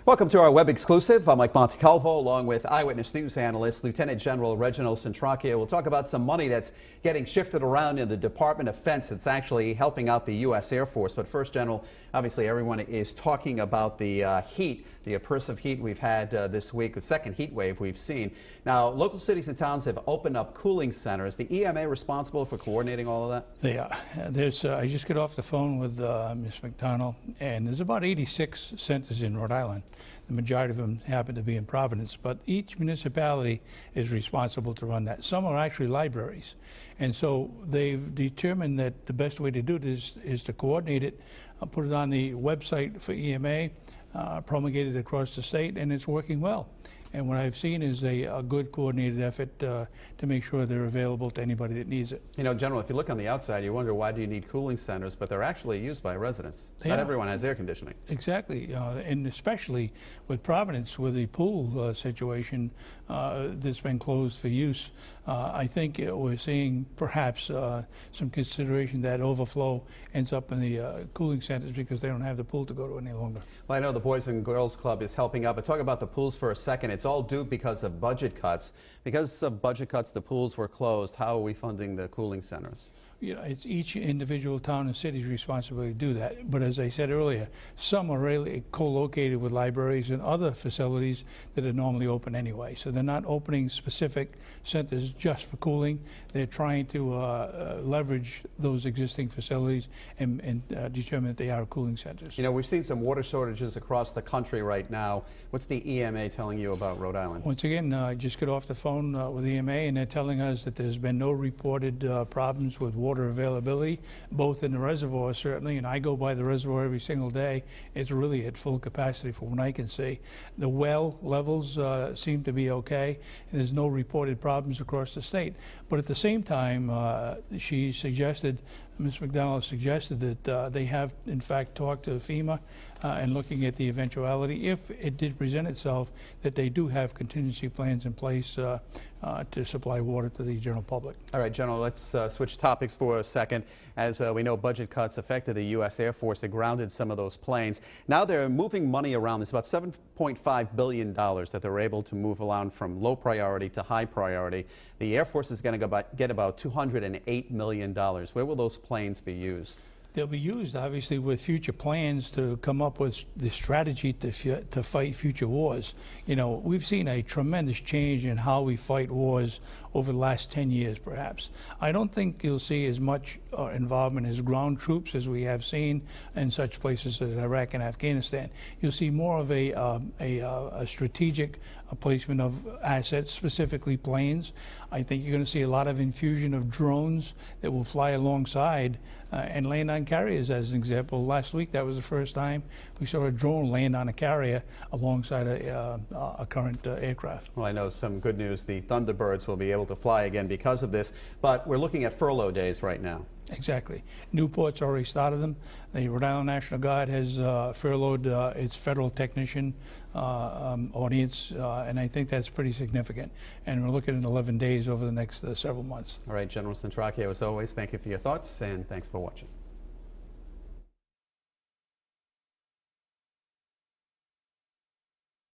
Welcome to our web exclusive. I'm Mike Montecalvo, along with Eyewitness News analyst Lieutenant General Reginald Centraccio. We'll talk about some money that's getting shifted around in the Department of Defense that's actually helping out the U.S. Air Force. But first, General, obviously everyone is talking about the heat, the oppressive heat we've had this week, the second heat wave we've seen. Now, local cities and towns have opened up cooling centers. The EMA responsible for coordinating all of that? They are. I just got off the phone with Ms. McDonald, and there's about 86 centers in Rhode Island. The majority of them happen to be in Providence, but each municipality is responsible to run that. Some are actually libraries. And so they've determined that the best way to do this is to coordinate it, put it on the website for EMA, promulgate it across the state, and it's working well. And what I've seen is a good coordinated effort to make sure they're available to anybody that needs it. You know, General, if you look on the outside, you wonder why do you need cooling centers, but they're actually used by residents. Not everyone has air conditioning. Exactly, and especially with Providence, with the pool situation that's been closed for use, I think we're seeing perhaps some consideration that overflow ends up in the cooling centers because they don't have the pool to go to any longer. Well, I know the Boys and Girls Club is helping out, but talk about the pools for a second. It's all due because of budget cuts. Because of budget cuts, the pools were closed. How are we funding the cooling centers? You know, it's each individual town and city's responsibility to do that. But as I said earlier, some are really co-located with libraries and other facilities that are normally open anyway. So they're not opening specific centers just for cooling. They're trying to leverage those existing facilities and determine that they are cooling centers. You know, we've seen some water shortages across the country right now. What's the EMA telling you about Rhode Island? Once again, I just got off the phone with EMA, and they're telling us that there's been no reported problems with water availability, both in the reservoir certainly, and I go by the reservoir every single day. It's really at full capacity from what I can see. The well levels seem to be okay, and there's no reported problems across the state. But at the same time, she suggested, Ms. McDonald suggested that they have in fact talked to FEMA and looking at the eventuality, if it did present itself, that they do have contingency plans in place to supply water to the general public. All right, General, let's switch topics for a second. As we know, budget cuts affected the U.S. Air Force. They grounded some of those planes. Now they're moving money around. There's about $7.5 billion that they're able to move around from low priority to high priority. The Air Force is going to get about $208 million. Where will those planes be used? They'll be used, obviously, with future plans to come up with the strategy to fight future wars. You know, we've seen a tremendous change in how we fight wars over the last 10 years, perhaps. I don't think you'll see as much involvement as ground troops as we have seen in such places as Iraq and Afghanistan. You'll see more of a strategic placement of assets, specifically planes. I think you're going to see a lot of infusion of drones that will fly alongside and land on carriers, as an example. Last week, that was the first time we saw a drone land on a carrier alongside a current aircraft. Well, I know some good news. The Thunderbirds will be able to fly again because of this, but we're looking at furlough days right now. Exactly. Newport's already started them. The Rhode Island National Guard has furloughed its federal technician audience, and I think that's pretty significant. And we're looking at 11 days over the next several months. All right, General Centraccio, as always, thank you for your thoughts, and thanks for watching.